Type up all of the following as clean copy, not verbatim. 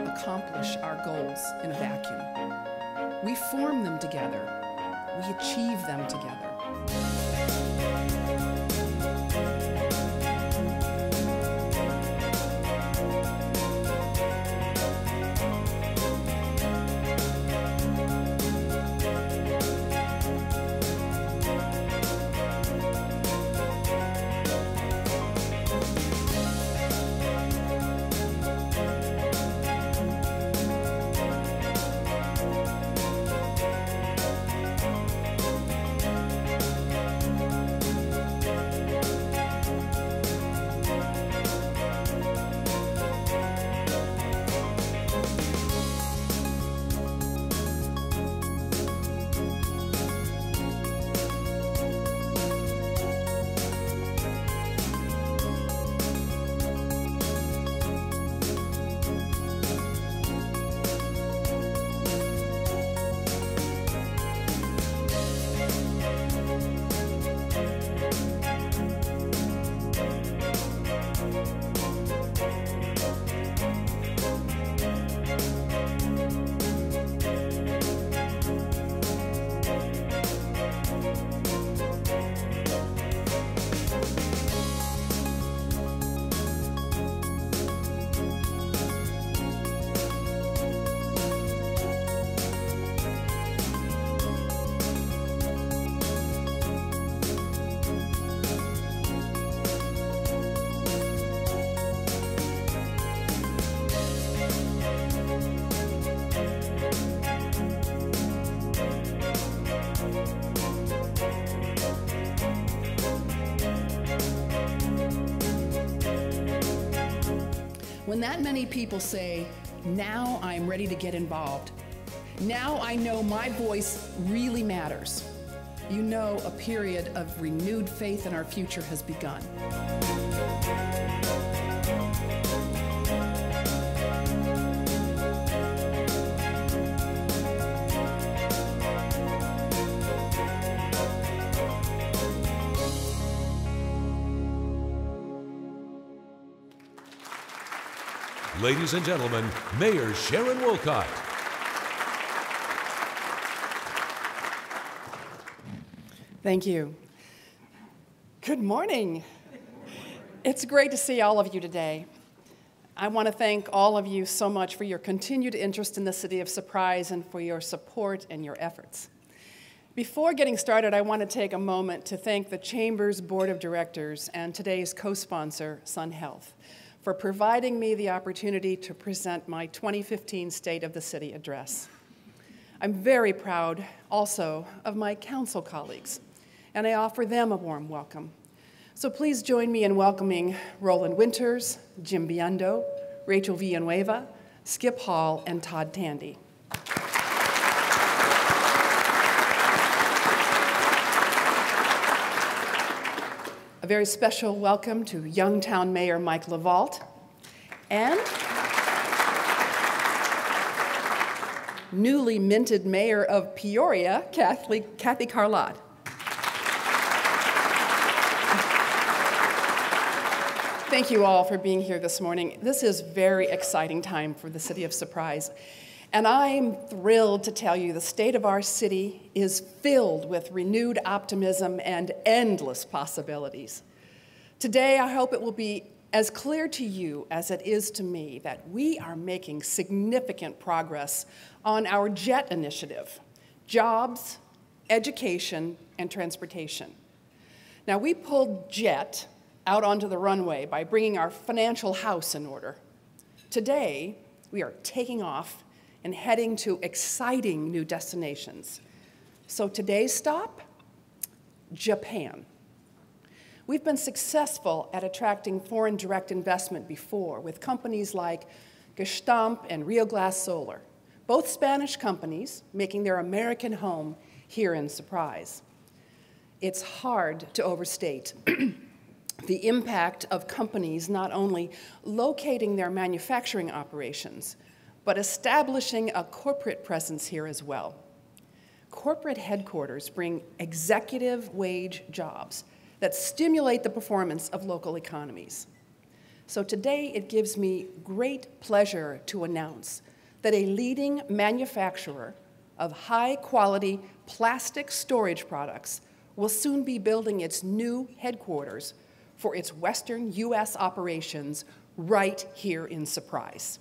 accomplish our goals in a vacuum. We form them together. We achieve them together. When that many people say, now I'm ready to get involved, now I know my voice really matters, you know a period of renewed faith in our future has begun. Ladies and gentlemen, Mayor Sharon Wolcott. Thank you. Good morning. It's great to see all of you today. I want to thank all of you so much for your continued interest in the City of Surprise and for your support and your efforts. Before getting started, I want to take a moment to thank the Chamber's Board of Directors and today's co-sponsor, Sun Health, for providing me the opportunity to present my 2015 State of the City Address. I'm very proud also of my council colleagues, and I offer them a warm welcome. So please join me in welcoming Roland Winters, Jim Biondo, Rachel Villanueva, Skip Hall, and Todd Tandy. A very special welcome to Youngtown Mayor Mike LaVault and newly minted Mayor of Peoria, Kathy Carlotte. Thank you all for being here this morning. This is a very exciting time for the City of Surprise. And I'm thrilled to tell you the state of our city is filled with renewed optimism and endless possibilities. Today, I hope it will be as clear to you as it is to me that we are making significant progress on our JET initiative, jobs, education, and transportation. Now, we pulled JET out onto the runway by bringing our financial house in order. Today, we are taking off and heading to exciting new destinations. So today's stop, Japan. We've been successful at attracting foreign direct investment before with companies like Gestamp and Rio Glass Solar, both Spanish companies making their American home here in Surprise. It's hard to overstate the impact of companies not only locating their manufacturing operations, but establishing a corporate presence here as well. Corporate headquarters bring executive wage jobs that stimulate the performance of local economies. So today it gives me great pleasure to announce that a leading manufacturer of high-quality plastic storage products will soon be building its new headquarters for its Western U.S. operations right here in Surprise.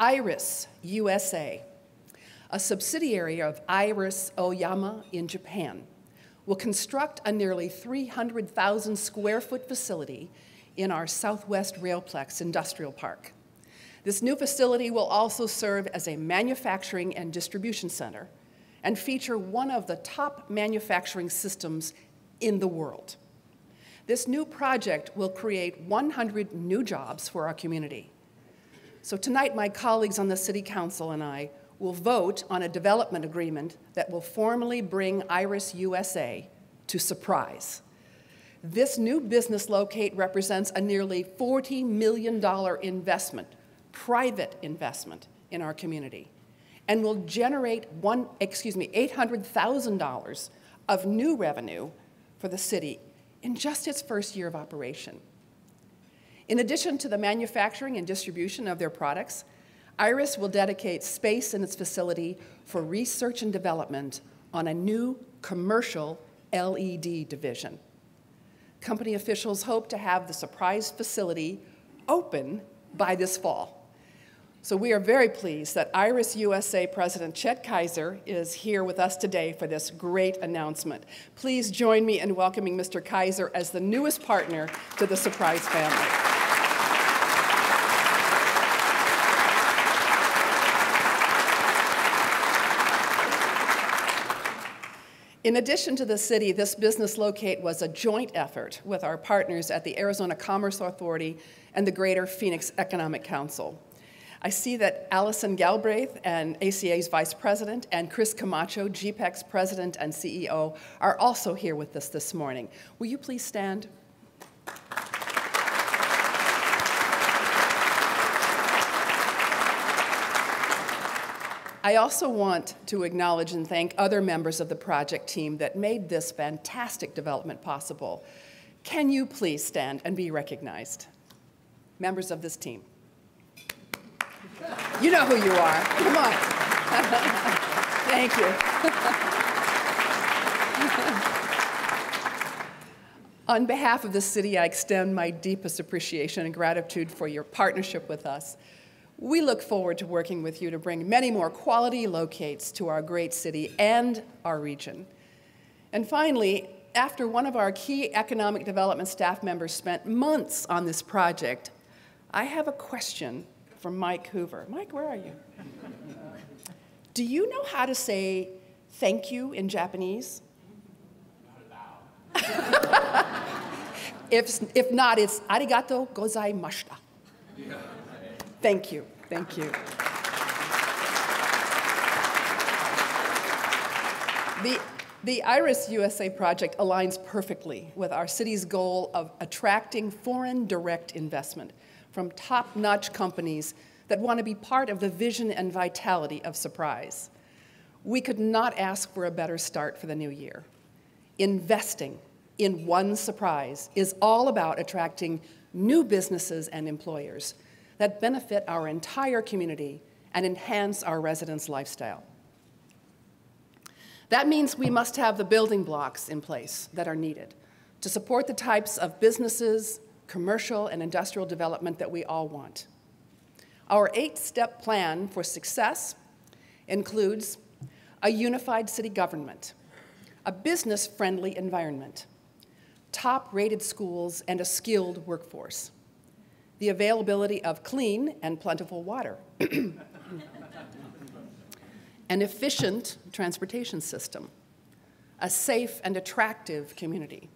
Iris USA, a subsidiary of Iris Oyama in Japan, will construct a nearly 300,000 square foot facility in our Southwest Railplex Industrial Park. This new facility will also serve as a manufacturing and distribution center and feature one of the top manufacturing systems in the world. This new project will create 100 new jobs for our community. So tonight, my colleagues on the City Council and I will vote on a development agreement that will formally bring Iris USA to Surprise. This new business locate represents a nearly $40 million investment, private investment, in our community, and will generate $800,000 of new revenue for the city in just its first year of operation. In addition to the manufacturing and distribution of their products, Iris will dedicate space in its facility for research and development on a new commercial LED division. Company officials hope to have the Surprise facility open by this fall. So we are very pleased that Iris USA President Chet Kaiser is here with us today for this great announcement. Please join me in welcoming Mr. Kaiser as the newest partner to the Surprise family. In addition to the city, this business locate was a joint effort with our partners at the Arizona Commerce Authority and the Greater Phoenix Economic Council. I see that Allison Galbraith, and ACA's Vice President, and Chris Camacho, GPEC's President and CEO, are also here with us this morning. Will you please stand? I also want to acknowledge and thank other members of the project team that made this fantastic development possible. Can you please stand and be recognized? Members of this team. You know who you are. Come on. Thank you. On behalf of the city, I extend my deepest appreciation and gratitude for your partnership with us. We look forward to working with you to bring many more quality locates to our great city and our region. And finally, after one of our key economic development staff members spent months on this project, I have a question from Mike Hoover. Mike, where are you? Do you know how to say thank you in Japanese? If not, it's arigato gozaimashita. Thank you. Thank you. The Iris USA project aligns perfectly with our city's goal of attracting foreign direct investment from top-notch companies that want to be part of the vision and vitality of Surprise. We could not ask for a better start for the new year. Investing in one Surprise is all about attracting new businesses and employers that benefit our entire community and enhance our residents' lifestyle. That means we must have the building blocks in place that are needed to support the types of businesses, commercial, and industrial development that we all want. Our 8-step plan for success includes a unified city government, a business-friendly environment, top-rated schools, and a skilled workforce, the availability of clean and plentiful water, an efficient transportation system, a safe and attractive community,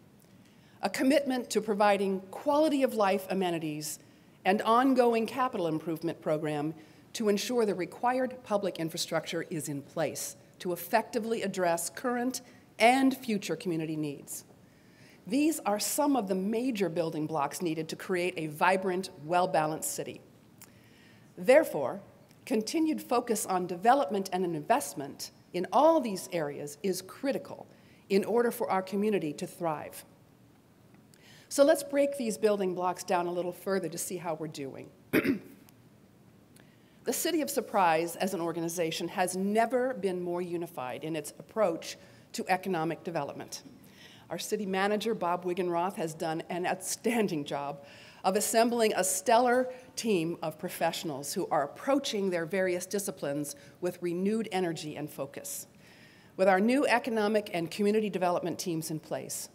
a commitment to providing quality of life amenities and ongoing capital improvement program to ensure the required public infrastructure is in place to effectively address current and future community needs. These are some of the major building blocks needed to create a vibrant, well-balanced city. Therefore, continued focus on development and investment in all these areas is critical in order for our community to thrive. So let's break these building blocks down a little further to see how we're doing. The City of Surprise as an organization has never been more unified in its approach to economic development. Our city manager, Bob Wiggenroth, has done an outstanding job of assembling a stellar team of professionals who are approaching their various disciplines with renewed energy and focus. With our new economic and community development teams in place,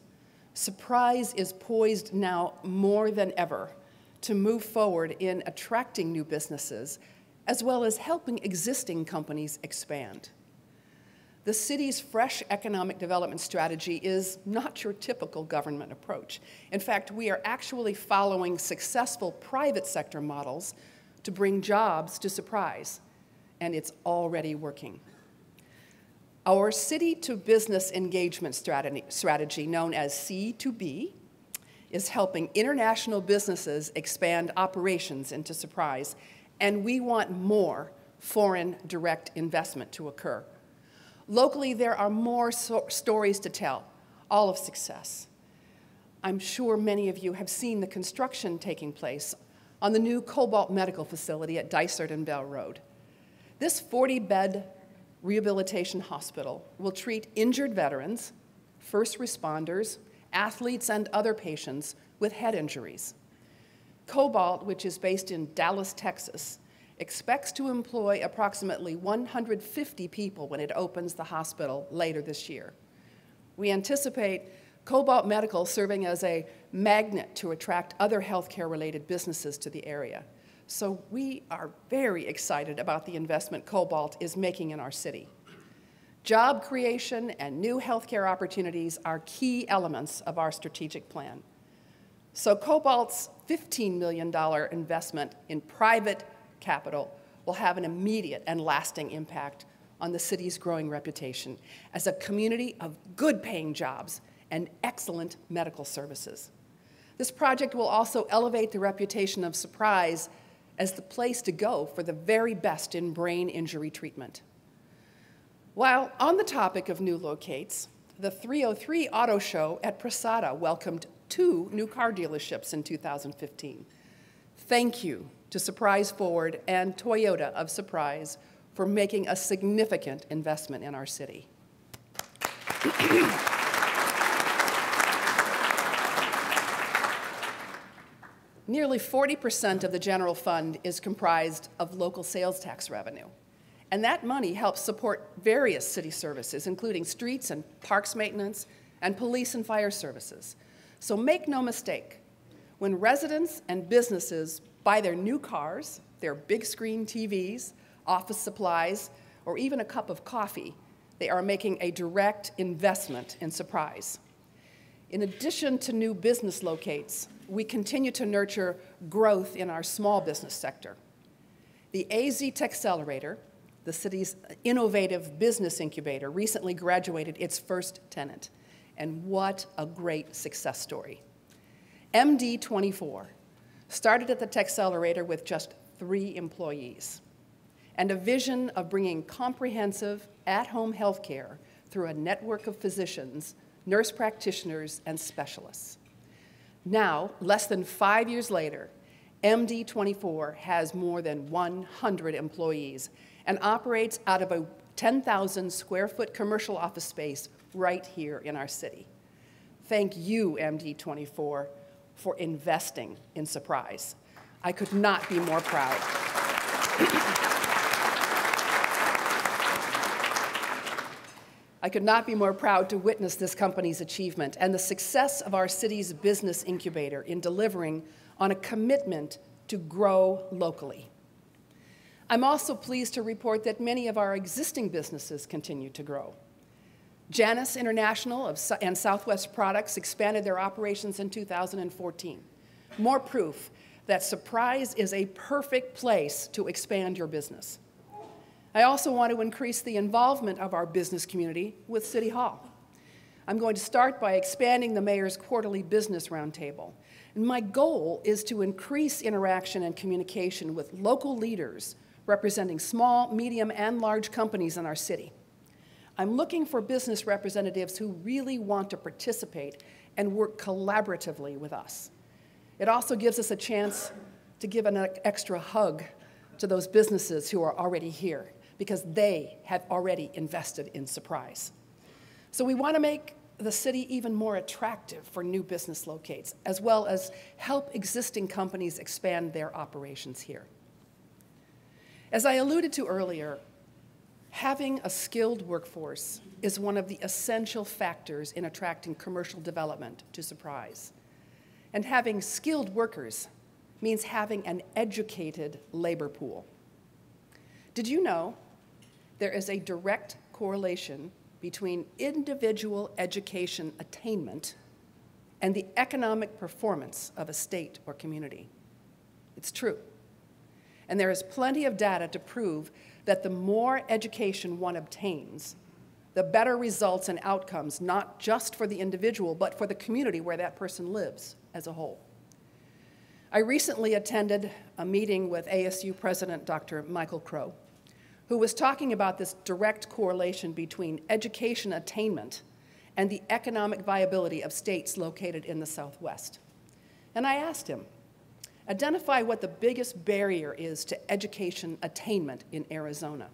Surprise is poised now more than ever to move forward in attracting new businesses as well as helping existing companies expand. The city's fresh economic development strategy is not your typical government approach. In fact, we are actually following successful private sector models to bring jobs to Surprise, and it's already working. Our city-to-business engagement strategy, known as C2B, is helping international businesses expand operations into Surprise, and we want more foreign direct investment to occur. Locally, there are more stories to tell, all of success. I'm sure many of you have seen the construction taking place on the new Cobalt Medical Facility at Dysart and Bell Road. This 40-bed rehabilitation hospital will treat injured veterans, first responders, athletes, and other patients with head injuries. Cobalt, which is based in Dallas, Texas, expects to employ approximately 150 people when it opens the hospital later this year. We anticipate Cobalt Medical serving as a magnet to attract other healthcare-related businesses to the area. So we are very excited about the investment Cobalt is making in our city. Job creation and new healthcare opportunities are key elements of our strategic plan. So Cobalt's $15 million investment in private capital will have an immediate and lasting impact on the city's growing reputation as a community of good-paying jobs and excellent medical services. This project will also elevate the reputation of Surprise as the place to go for the very best in brain injury treatment. While on the topic of new locates, the 303 Auto Show at Prasada welcomed 2 new car dealerships in 2015. Thank you to Surprise Ford and Toyota of Surprise for making a significant investment in our city. Nearly 40% of the general fund is comprised of local sales tax revenue, and that money helps support various city services, including streets and parks maintenance and police and fire services. So make no mistake, when residents and businesses buy their new cars, their big screen TVs, office supplies, or even a cup of coffee, they are making a direct investment in Surprise. In addition to new business locates, we continue to nurture growth in our small business sector. The AZ Techcelerator, the city's innovative business incubator, recently graduated its first tenant. And what a great success story. MD24 started at the Techcelerator with just 3 employees and a vision of bringing comprehensive at-home health care through a network of physicians, nurse practitioners, and specialists. Now, less than 5 years later, MD24 has more than 100 employees and operates out of a 10,000 square foot commercial office space right here in our city. Thank you, MD24, for investing in Surprise. I could not be more proud. I could not be more proud to witness this company's achievement and the success of our city's business incubator in delivering on a commitment to grow locally. I'm also pleased to report that many of our existing businesses continue to grow. Janus International and Southwest Products expanded their operations in 2014. More proof that Surprise is a perfect place to expand your business. I also want to increase the involvement of our business community with City Hall. I'm going to start by expanding the mayor's quarterly business roundtable. And my goal is to increase interaction and communication with local leaders representing small, medium, and large companies in our city. I'm looking for business representatives who really want to participate and work collaboratively with us. It also gives us a chance to give an extra hug to those businesses who are already here, because they have already invested in Surprise. So we want to make the city even more attractive for new business locates, as well as help existing companies expand their operations here. As I alluded to earlier, having a skilled workforce is one of the essential factors in attracting commercial development to Surprise. And having skilled workers means having an educated labor pool. Did you know there is a direct correlation between individual education attainment and the economic performance of a state or community? It's true. And there is plenty of data to prove that the more education one obtains, the better results and outcomes, not just for the individual, but for the community where that person lives as a whole. I recently attended a meeting with ASU President Dr. Michael Crow, who was talking about this direct correlation between education attainment and the economic viability of states located in the Southwest. And I asked him, identify what the biggest barrier is to education attainment in Arizona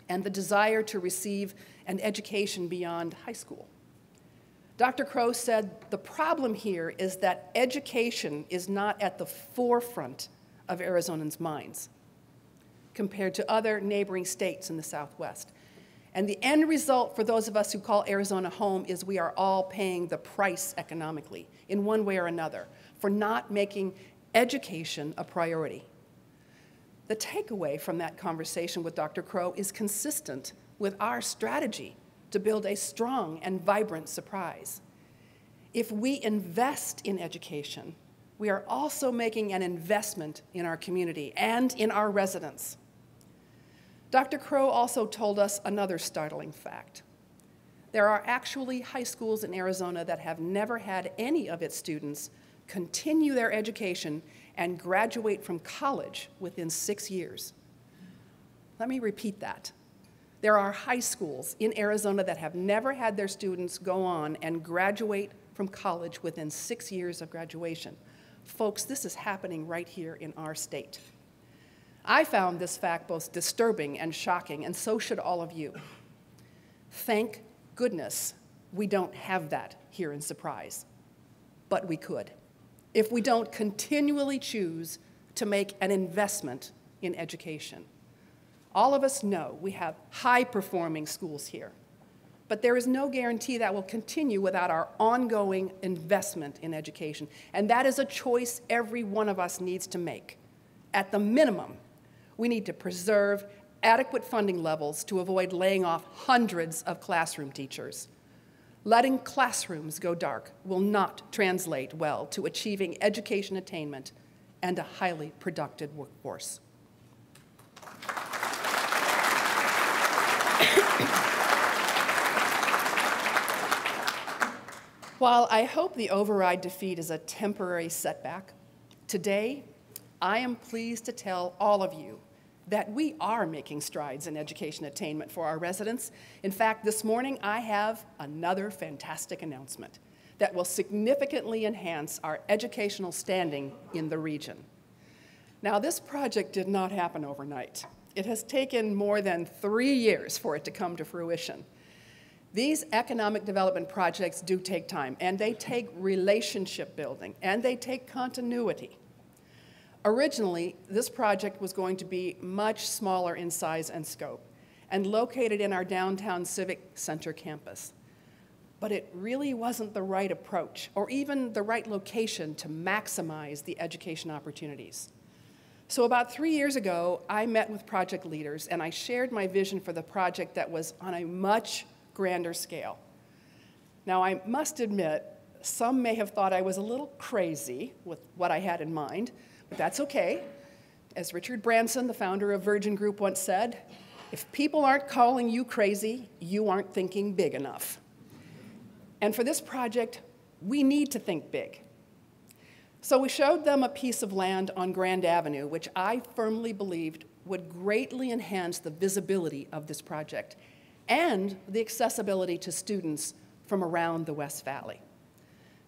and the desire to receive an education beyond high school. Dr. Crow said the problem here is that education is not at the forefront of Arizonans' minds compared to other neighboring states in the Southwest. And the end result for those of us who call Arizona home is we are all paying the price economically in one way or another for not making education a priority. The takeaway from that conversation with Dr. Crow is consistent with our strategy to build a strong and vibrant Surprise. If we invest in education, we are also making an investment in our community and in our residents. Dr. Crow also told us another startling fact. There are actually high schools in Arizona that have never had any of its students continue their education and graduate from college within 6 years. Let me repeat that. There are high schools in Arizona that have never had their students go on and graduate from college within 6 years of graduation. Folks, this is happening right here in our state. I found this fact both disturbing and shocking, and so should all of you. Thank goodness we don't have that here in Surprise, but we could if we don't continually choose to make an investment in education. All of us know we have high-performing schools here, but there is no guarantee that will continue without our ongoing investment in education, and that is a choice every one of us needs to make. At the minimum, we need to preserve adequate funding levels to avoid laying off hundreds of classroom teachers. Letting classrooms go dark will not translate well to achieving education attainment and a highly productive workforce. While I hope the override defeat is a temporary setback, today I am pleased to tell all of you that we are making strides in education attainment for our residents. In fact, this morning I have another fantastic announcement that will significantly enhance our educational standing in the region. Now, this project did not happen overnight. It has taken more than 3 years for it to come to fruition. These economic development projects do take time, and they take relationship building, and they take continuity. Originally, this project was going to be much smaller in size and scope and located in our downtown Civic Center campus. But it really wasn't the right approach or even the right location to maximize the education opportunities. So about 3 years ago, I met with project leaders and I shared my vision for the project that was on a much grander scale. Now, I must admit, some may have thought I was a little crazy with what I had in mind, but that's okay. As Richard Branson, the founder of Virgin Group, once said, if people aren't calling you crazy, you aren't thinking big enough. And for this project, we need to think big. So we showed them a piece of land on Grand Avenue, which I firmly believed would greatly enhance the visibility of this project and the accessibility to students from around the West Valley.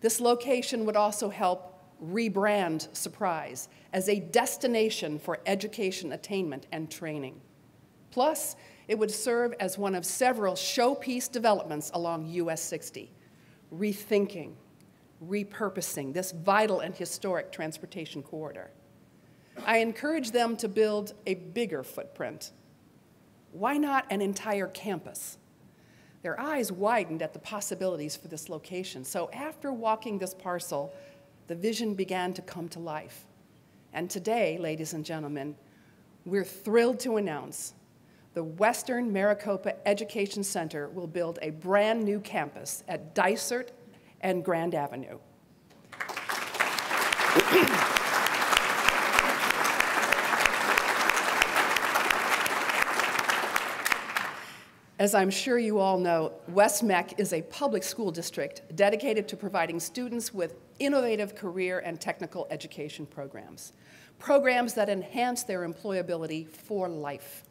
This location would also help rebrand Surprise as a destination for education attainment and training. Plus, it would serve as one of several showpiece developments along US 60, rethinking, repurposing this vital and historic transportation corridor. I encourage them to build a bigger footprint. Why not an entire campus? Their eyes widened at the possibilities for this location. So after walking this parcel, the vision began to come to life. And today, ladies and gentlemen, we're thrilled to announce the Western Maricopa Education Center will build a brand new campus at Dysart and Grand Avenue. As I'm sure you all know, West Meck is a public school district dedicated to providing students with innovative career and technical education programs, programs that enhance their employability for life.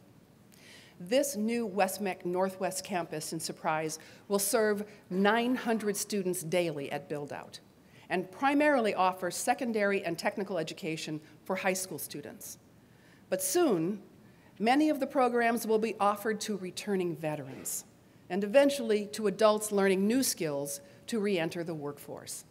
This new West Meck Northwest campus in Surprise will serve 900 students daily at build-out and primarily offer secondary and technical education for high school students. But soon, many of the programs will be offered to returning veterans and eventually to adults learning new skills to re-enter the workforce.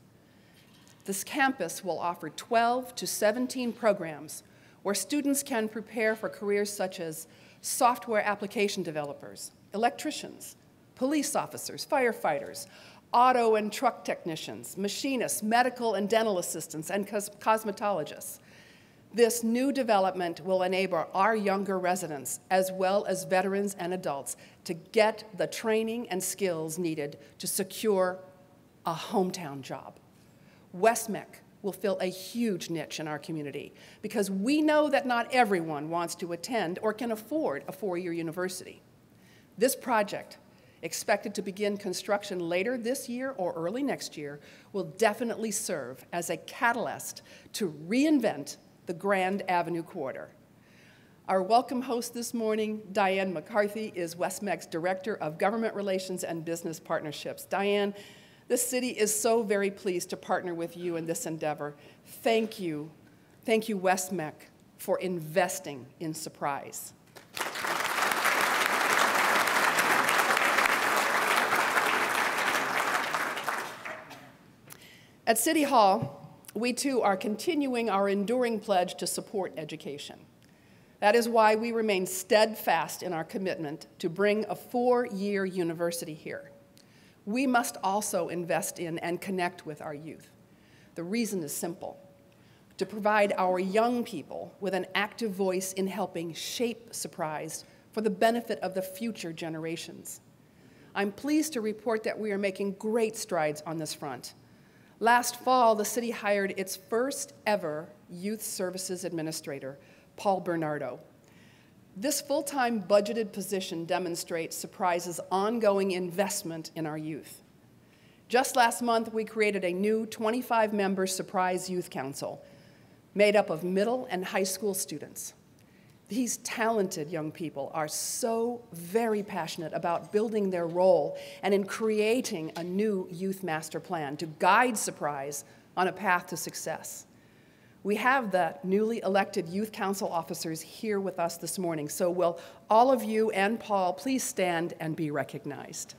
This campus will offer 12 to 17 programs where students can prepare for careers such as software application developers, electricians, police officers, firefighters, auto and truck technicians, machinists, medical and dental assistants, and cosmetologists. This new development will enable our younger residents, as well as veterans and adults, to get the training and skills needed to secure a hometown job. West Meck will fill a huge niche in our community because we know that not everyone wants to attend or can afford a four-year university. This project, expected to begin construction later this year or early next year, will definitely serve as a catalyst to reinvent the Grand Avenue corridor. Our welcome host this morning, Diane McCarthy, is West Meck's Director of Government Relations and Business Partnerships. Diane, the city is so very pleased to partner with you in this endeavor. Thank you, West Meck, for investing in Surprise. At City Hall, we too are continuing our enduring pledge to support education. That is why we remain steadfast in our commitment to bring a four-year university here. We must also invest in and connect with our youth. The reason is simple: to provide our young people with an active voice in helping shape Surprise for the benefit of the future generations. I'm pleased to report that we are making great strides on this front. Last fall, the city hired its first ever youth services administrator, Paul Bernardo. This full-time budgeted position demonstrates Surprise's ongoing investment in our youth. Just last month, we created a new 25-member Surprise Youth Council made up of middle and high school students. These talented young people are so very passionate about building their role and in creating a new youth master plan to guide Surprise on a path to success. We have the newly elected youth council officers here with us this morning, so will all of you and Paul please stand and be recognized.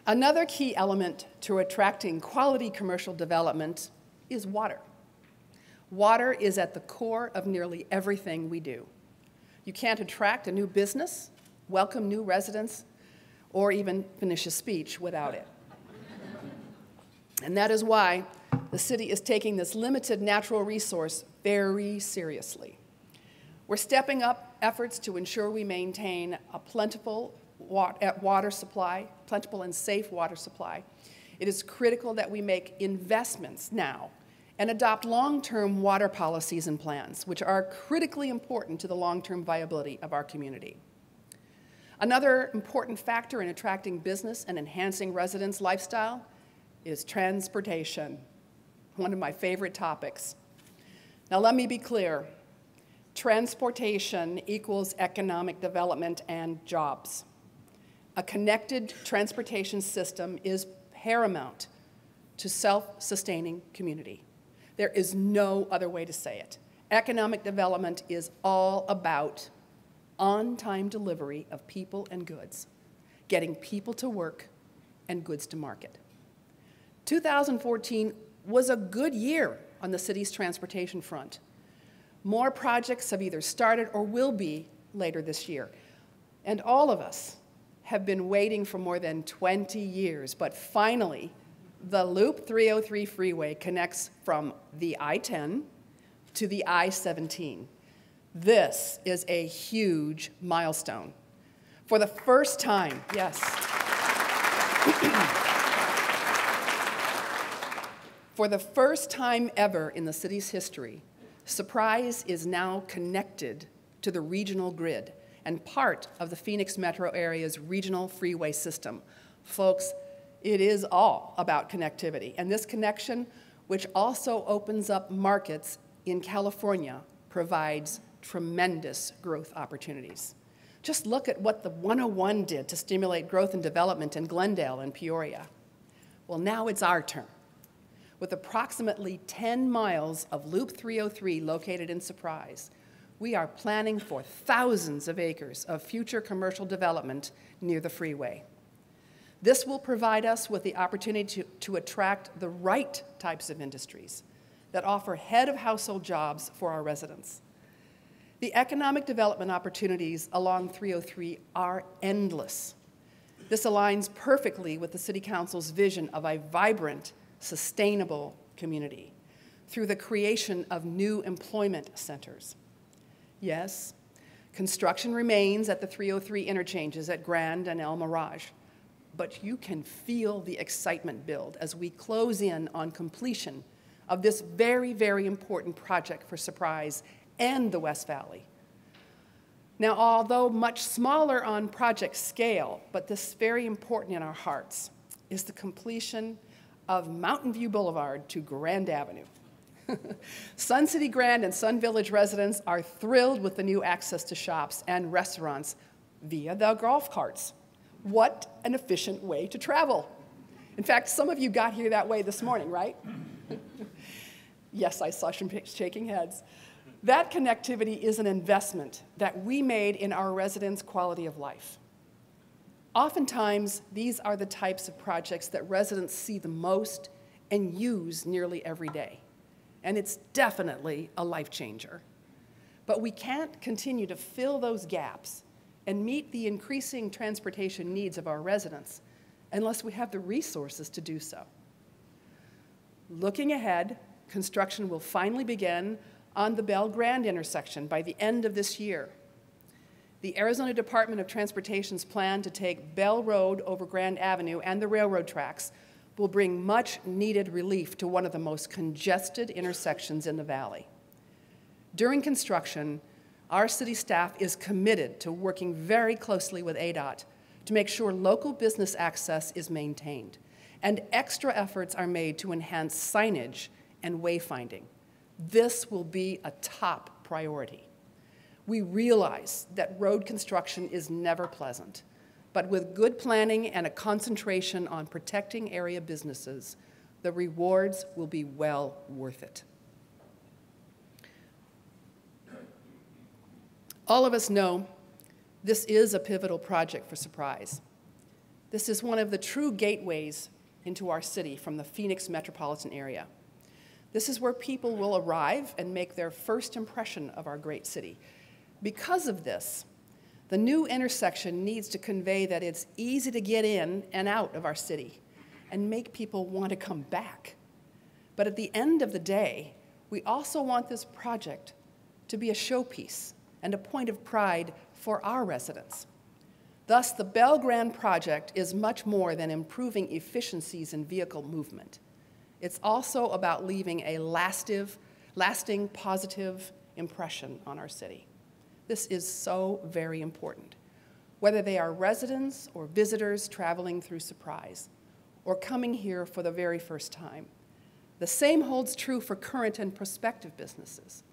Another key element to attracting quality commercial development is water. Water is at the core of nearly everything we do. You can't attract a new business, welcome new residents, or even finish a speech without it. And that is why the city is taking this limited natural resource very seriously. We're stepping up efforts to ensure we maintain a plentiful and safe water supply. It is critical that we make investments now and adopt long-term water policies and plans, which are critically important to the long-term viability of our community. Another important factor in attracting business and enhancing residents' lifestyle is transportation. one of my favorite topics. Now let me be clear. Transportation equals economic development and jobs. A connected transportation system is paramount to self-sustaining community. There is no other way to say it. Economic development is all about on-time delivery of people and goods, getting people to work and goods to market. 2014 was a good year on the city's transportation front. More projects have either started or will be later this year. And all of us have been waiting for more than 20 years, but finally, the Loop 303 freeway connects from the I-10 to the I-17. This is a huge milestone. For the first time, yes. For the first time ever in the city's history, Surprise is now connected to the regional grid and part of the Phoenix metro area's regional freeway system. Folks, it is all about connectivity. And this connection, which also opens up markets in California, provides tremendous growth opportunities. Just look at what the 101 did to stimulate growth and development in Glendale and Peoria. Well, now it's our turn. With approximately 10 miles of Loop 303 located in Surprise, we are planning for thousands of acres of future commercial development near the freeway. This will provide us with the opportunity to attract the right types of industries that offer head-of-household jobs for our residents. The economic development opportunities along 303 are endless. This aligns perfectly with the City Council's vision of a vibrant, sustainable community through the creation of new employment centers. Yes, construction remains at the 303 interchanges at Grand and El Mirage, but you can feel the excitement build as we close in on completion of this very, very important project for Surprise and the West Valley. Now, although much smaller on project scale, but this very important in our hearts, is the completion of Mountain View Boulevard to Grand Avenue. Sun City Grand and Sun Village residents are thrilled with the new access to shops and restaurants via the golf carts. What an efficient way to travel. In fact, some of you got here that way this morning, right? Yes, I saw some shaking heads. That connectivity is an investment that we made in our residents' quality of life. Oftentimes, these are the types of projects that residents see the most and use nearly every day. And it's definitely a life changer. But we can't continue to fill those gaps and meet the increasing transportation needs of our residents unless we have the resources to do so. Looking ahead, construction will finally begin on the Bell Grand intersection by the end of this year. The Arizona Department of Transportation's plan to take Bell Road over Grand Avenue and the railroad tracks will bring much needed relief to one of the most congested intersections in the valley. During construction, our city staff is committed to working very closely with ADOT to make sure local business access is maintained, and extra efforts are made to enhance signage and wayfinding. This will be a top priority. We realize that road construction is never pleasant, but with good planning and a concentration on protecting area businesses, the rewards will be well worth it. All of us know this is a pivotal project for Surprise. This is one of the true gateways into our city from the Phoenix metropolitan area. This is where people will arrive and make their first impression of our great city. Because of this, the new intersection needs to convey that it's easy to get in and out of our city and make people want to come back. But at the end of the day, we also want this project to be a showpiece and a point of pride for our residents. Thus, the Bell Grand project is much more than improving efficiencies in vehicle movement. It's also about leaving a lasting positive impression on our city. This is so very important. Whether they are residents or visitors traveling through Surprise or coming here for the very first time, The same holds true for current and prospective businesses.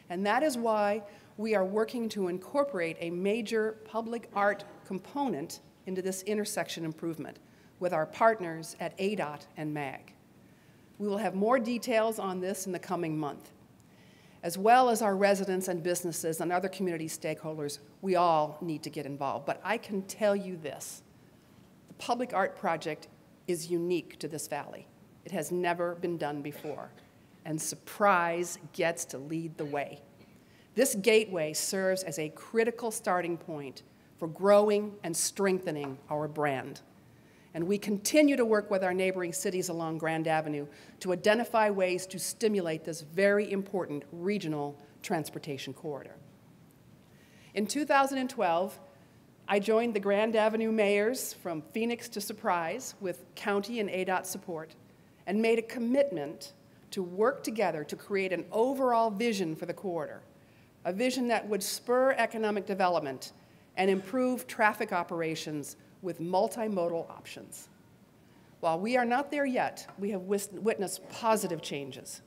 And that is why we are working to incorporate a major public art component into this intersection improvement with our partners at ADOT and MAG. We will have more details on this in the coming month. As well as our residents and businesses and other community stakeholders, we all need to get involved. But I can tell you this, the public art project is unique to this valley. It has never been done before, and Surprise gets to lead the way. This gateway serves as a critical starting point for growing and strengthening our brand. And we continue to work with our neighboring cities along Grand Avenue to identify ways to stimulate this very important regional transportation corridor. In 2012, I joined the Grand Avenue mayors from Phoenix to Surprise with county and ADOT support and made a commitment to work together to create an overall vision for the corridor, a vision that would spur economic development and improve traffic operations with multimodal options. While we are not there yet, we have witnessed positive changes.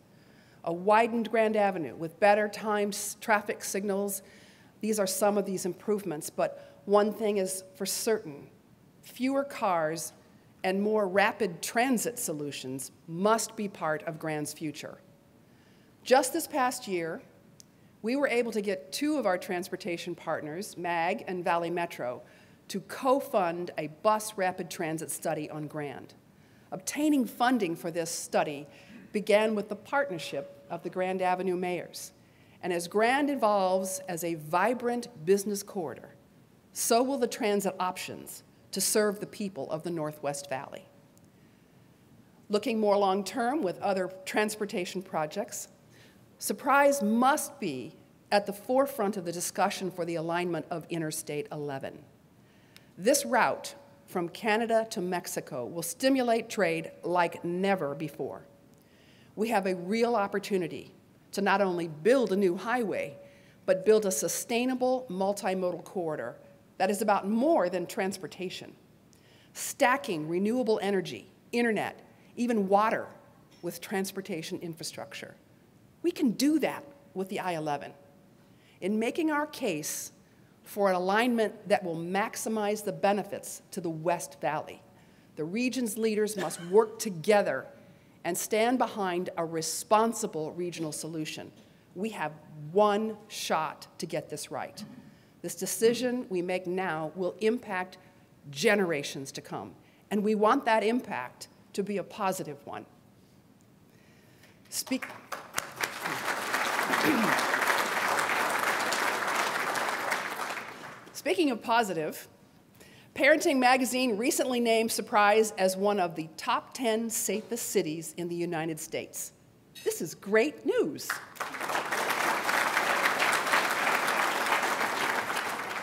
A widened Grand Avenue with better timed traffic signals. These are some of these improvements, but one thing is for certain, fewer cars and more rapid transit solutions must be part of Grand's future. Just this past year, we were able to get two of our transportation partners, MAG and Valley Metro, to co-fund a bus rapid transit study on Grand. Obtaining funding for this study began with the partnership of the Grand Avenue mayors. And as Grand evolves as a vibrant business corridor, so will the transit options to serve the people of the Northwest Valley. Looking more long-term with other transportation projects, Surprise must be at the forefront of the discussion for the alignment of Interstate 11. This route from Canada to Mexico will stimulate trade like never before. We have a real opportunity to not only build a new highway, but build a sustainable multimodal corridor that is about more than transportation. Stacking renewable energy, internet, even water with transportation infrastructure. We can do that with the I-11. In making our case for an alignment that will maximize the benefits to the West Valley, the region's leaders must work together and stand behind a responsible regional solution. We have one shot to get this right. This decision we make now will impact generations to come, and we want that impact to be a positive one. Speaking of positive, Parenting Magazine recently named Surprise as one of the top 10 safest cities in the United States. This is great news.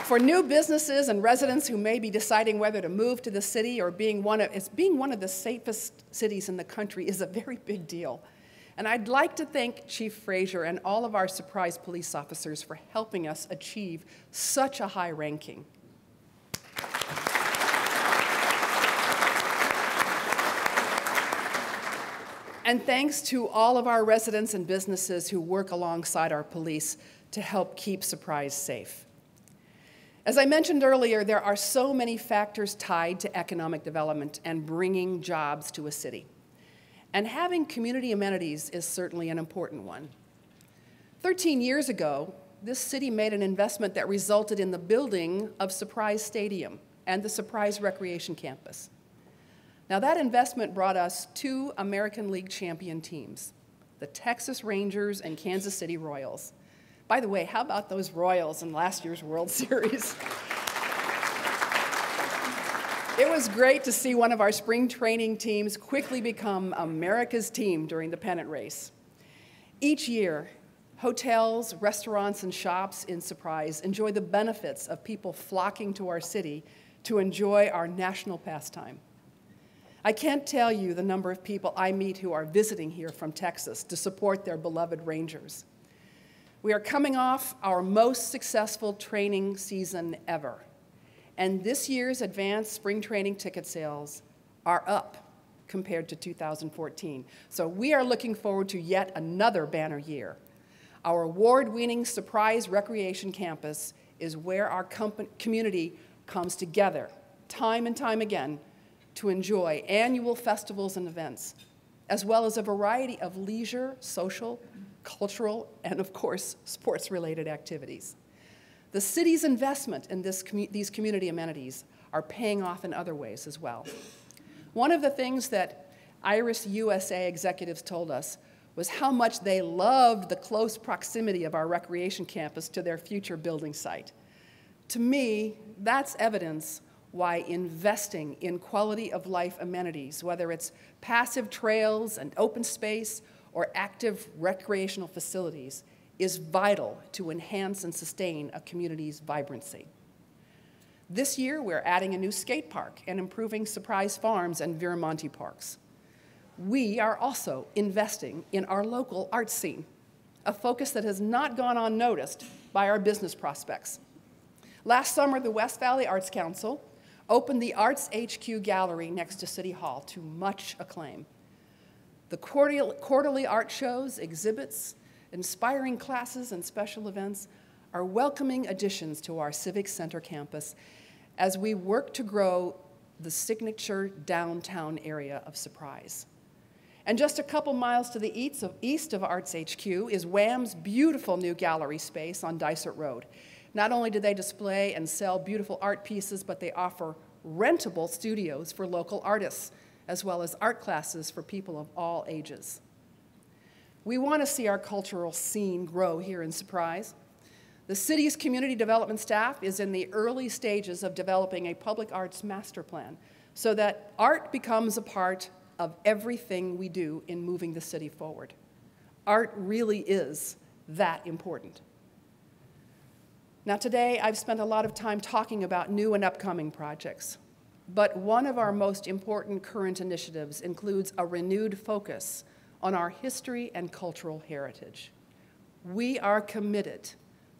For new businesses and residents who may be deciding whether to move to the city or being one of the safest cities in the country is a very big deal. And I'd like to thank Chief Frazier and all of our Surprise police officers for helping us achieve such a high ranking. And thanks to all of our residents and businesses who work alongside our police to help keep Surprise safe. As I mentioned earlier, there are so many factors tied to economic development and bringing jobs to a city. And having community amenities is certainly an important one. 13 years ago, this city made an investment that resulted in the building of Surprise Stadium and the Surprise Recreation Campus. Now, that investment brought us two American League champion teams, the Texas Rangers and Kansas City Royals. By the way, how about those Royals in last year's World Series? It was great to see one of our spring training teams quickly become America's team during the pennant race. Each year, hotels, restaurants, and shops in Surprise enjoy the benefits of people flocking to our city to enjoy our national pastime. I can't tell you the number of people I meet who are visiting here from Texas to support their beloved Rangers. We are coming off our most successful training season ever. And this year's advanced spring training ticket sales are up compared to 2014. So we are looking forward to yet another banner year. Our award-winning Surprise Recreation Campus is where our community comes together time and time again to enjoy annual festivals and events, as well as a variety of leisure, social, cultural, and of course, sports-related activities. The city's investment in these community amenities are paying off in other ways as well. One of the things that Iris USA executives told us was how much they loved the close proximity of our recreation campus to their future building site. To me, that's evidence why investing in quality of life amenities, whether it's passive trails and open space or active recreational facilities, is vital to enhance and sustain a community's vibrancy. This year, we're adding a new skate park and improving Surprise Farms and Viramonte parks. We are also investing in our local arts scene, a focus that has not gone unnoticed by our business prospects. Last summer, the West Valley Arts Council opened the Arts HQ Gallery next to City Hall to much acclaim. The quarterly art shows, exhibits, inspiring classes, and special events are welcoming additions to our Civic Center campus as we work to grow the signature downtown area of Surprise. And just a couple miles to the east of Arts HQ is Wham's beautiful new gallery space on Dysart Road. Not only do they display and sell beautiful art pieces, but they offer rentable studios for local artists, as well as art classes for people of all ages. We want to see our cultural scene grow here in Surprise. The city's community development staff is in the early stages of developing a public arts master plan so that art becomes a part of everything we do in moving the city forward. Art really is that important. Now today, I've spent a lot of time talking about new and upcoming projects, but one of our most important current initiatives includes a renewed focus on our history and cultural heritage. We are committed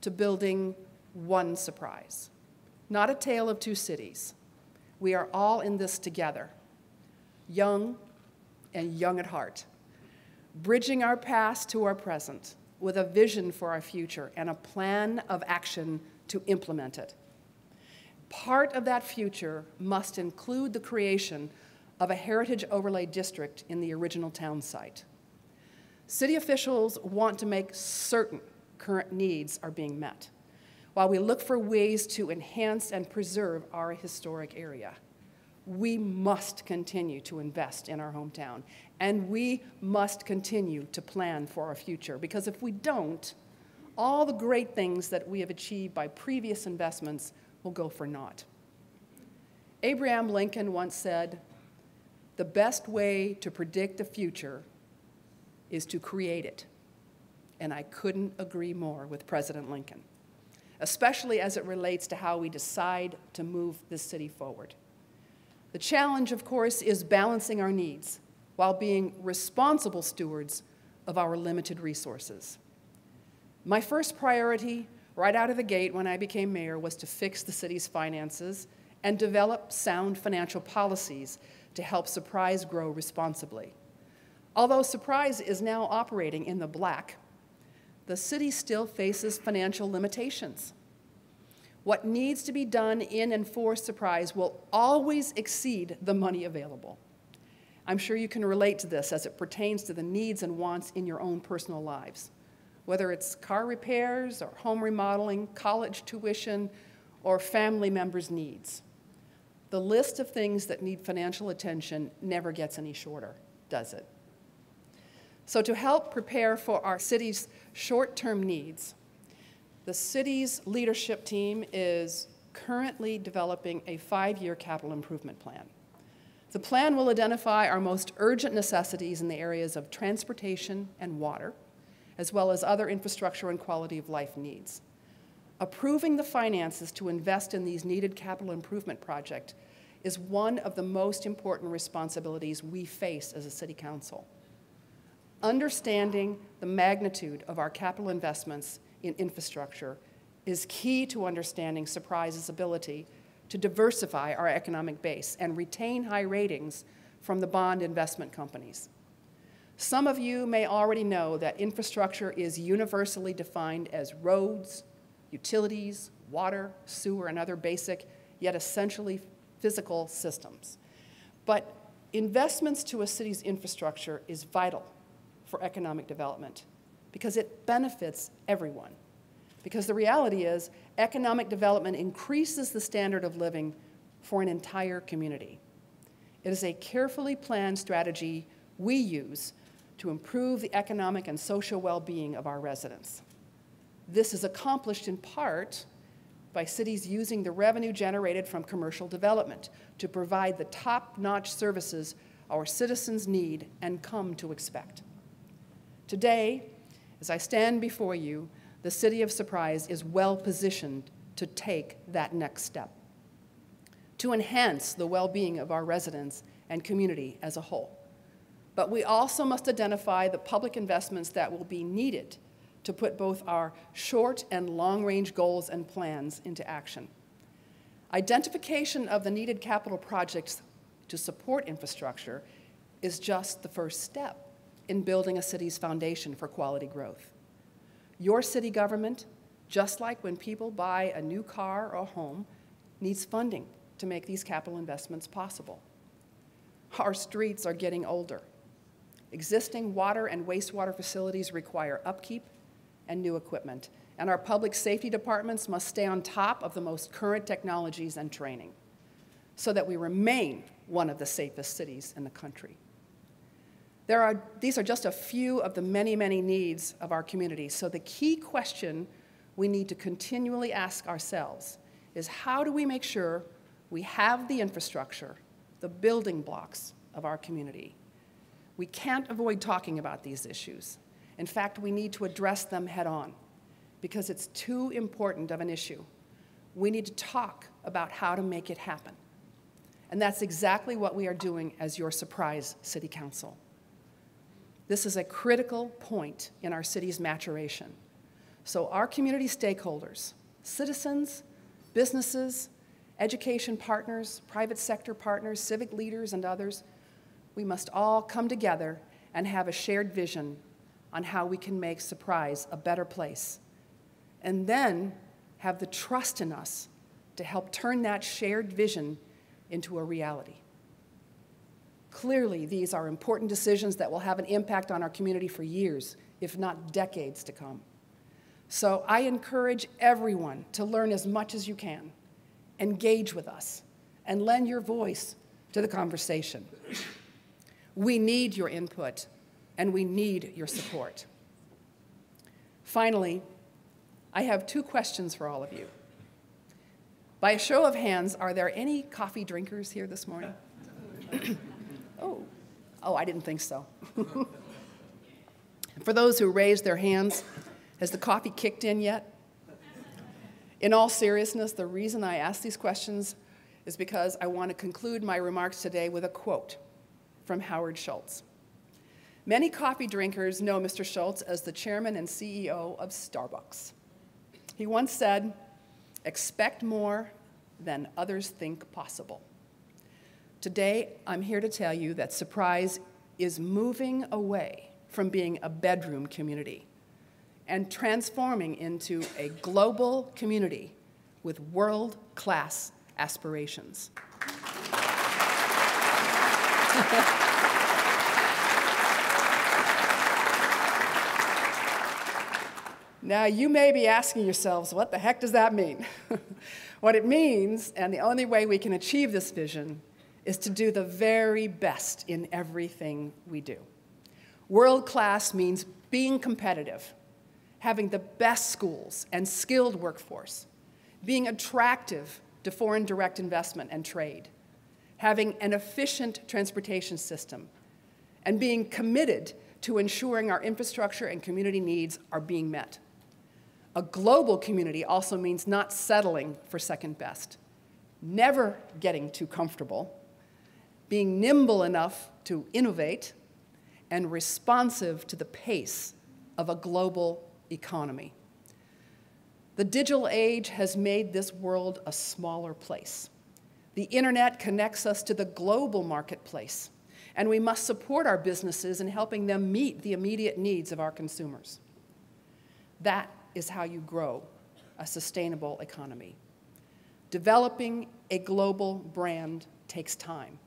to building one Surprise, not a tale of two cities. We are all in this together, young and young at heart, bridging our past to our present with a vision for our future and a plan of action to implement it. Part of that future must include the creation of a heritage overlay district in the original town site. City officials want to make certain current needs are being met, while we look for ways to enhance and preserve our historic area. We must continue to invest in our hometown, and we must continue to plan for our future, because if we don't, all the great things that we have achieved by previous investments will go for naught. Abraham Lincoln once said, "The best way to predict the future is to create it." And I couldn't agree more with President Lincoln, especially as it relates to how we decide to move this city forward. The challenge, of course, is balancing our needs while being responsible stewards of our limited resources. My first priority right out of the gate when I became mayor was to fix the city's finances and develop sound financial policies to help Surprise grow responsibly. Although Surprise is now operating in the black, the city still faces financial limitations. What needs to be done in and for Surprise will always exceed the money available. I'm sure you can relate to this as it pertains to the needs and wants in your own personal lives, whether it's car repairs or home remodeling, college tuition, or family members' needs. The list of things that need financial attention never gets any shorter, does it? So to help prepare for our city's short-term needs, the city's leadership team is currently developing a 5-year capital improvement plan. The plan will identify our most urgent necessities in the areas of transportation and water, as well as other infrastructure and quality of life needs. Approving the finances to invest in these needed capital improvement projects is one of the most important responsibilities we face as a city council. Understanding the magnitude of our capital investments in infrastructure is key to understanding Surprise's ability to diversify our economic base and retain high ratings from the bond investment companies. Some of you may already know that infrastructure is universally defined as roads, utilities, water, sewer, and other basic, yet essentially physical systems. But investments to a city's infrastructure is vital for economic development because it benefits everyone. Because the reality is, economic development increases the standard of living for an entire community. It is a carefully planned strategy we use to improve the economic and social well-being of our residents. This is accomplished in part by cities using the revenue generated from commercial development to provide the top-notch services our citizens need and come to expect. Today, as I stand before you, the City of Surprise is well-positioned to take that next step, to enhance the well-being of our residents and community as a whole. But we also must identify the public investments that will be needed to put both our short and long-range goals and plans into action. Identification of the needed capital projects to support infrastructure is just the first step in building a city's foundation for quality growth. Your city government, just like when people buy a new car or home, needs funding to make these capital investments possible. Our streets are getting older. Existing water and wastewater facilities require upkeep and new equipment, and our public safety departments must stay on top of the most current technologies and training so that we remain one of the safest cities in the country. These are just a few of the many, many needs of our community, so the key question we need to continually ask ourselves is how do we make sure we have the infrastructure, the building blocks of our community? We can't avoid talking about these issues. In fact, we need to address them head on because it's too important of an issue. We need to talk about how to make it happen. And that's exactly what we are doing as your Surprise City Council. This is a critical point in our city's maturation. So our community stakeholders, citizens, businesses, education partners, private sector partners, civic leaders, and others, we must all come together and have a shared vision on how we can make Surprise a better place, and then have the trust in us to help turn that shared vision into a reality. Clearly, these are important decisions that will have an impact on our community for years, if not decades to come. So I encourage everyone to learn as much as you can, engage with us, and lend your voice to the conversation. We need your input, and we need your support. Finally, I have two questions for all of you. By a show of hands, are there any coffee drinkers here this morning? Oh, I didn't think so. For those who raised their hands, has the coffee kicked in yet? In all seriousness, the reason I ask these questions is because I want to conclude my remarks today with a quote from Howard Schultz. Many coffee drinkers know Mr. Schultz as the chairman and CEO of Starbucks. He once said, "Expect more than others think possible." Today, I'm here to tell you that Surprise is moving away from being a bedroom community and transforming into a global community with world-class aspirations. Now, you may be asking yourselves, what the heck does that mean? What it means, and the only way we can achieve this vision, is to do the very best in everything we do. World-class means being competitive, having the best schools and skilled workforce, being attractive to foreign direct investment and trade, having an efficient transportation system, and being committed to ensuring our infrastructure and community needs are being met. A global community also means not settling for second best, never getting too comfortable, being nimble enough to innovate, and responsive to the pace of a global economy. The digital age has made this world a smaller place. The internet connects us to the global marketplace, And we must support our businesses in helping them meet the immediate needs of our consumers. That is how you grow a sustainable economy. Developing a global brand takes time.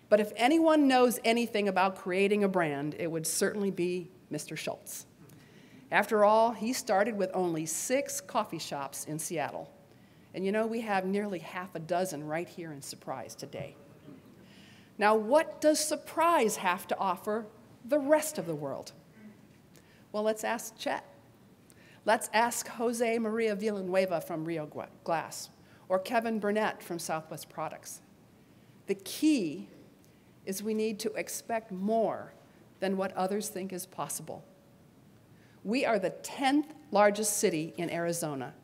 But if anyone knows anything about creating a brand, it would certainly be Mr. Schultz. After all, he started with only 6 coffee shops in Seattle. And you know, we have nearly half a dozen right here in Surprise today. Now, what does Surprise have to offer the rest of the world? Well, let's ask Chet. Let's ask Jose Maria Villanueva from Rio Glass, or Kevin Burnett from Southwest Products. The key is we need to expect more than what others think is possible. We are the 10th largest city in Arizona,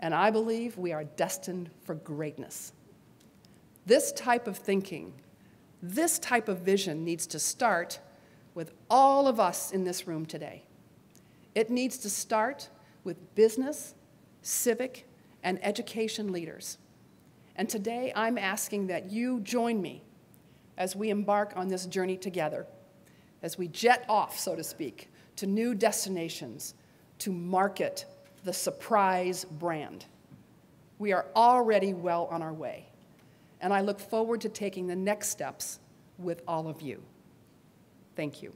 and I believe we are destined for greatness. This type of thinking, this type of vision needs to start with all of us in this room today. It needs to start with business, civic, and education leaders. And today I'm asking that you join me as we embark on this journey together, as we jet off, so to speak, to new destinations to market the Surprise brand. We are already well on our way, and I look forward to taking the next steps with all of you. Thank you.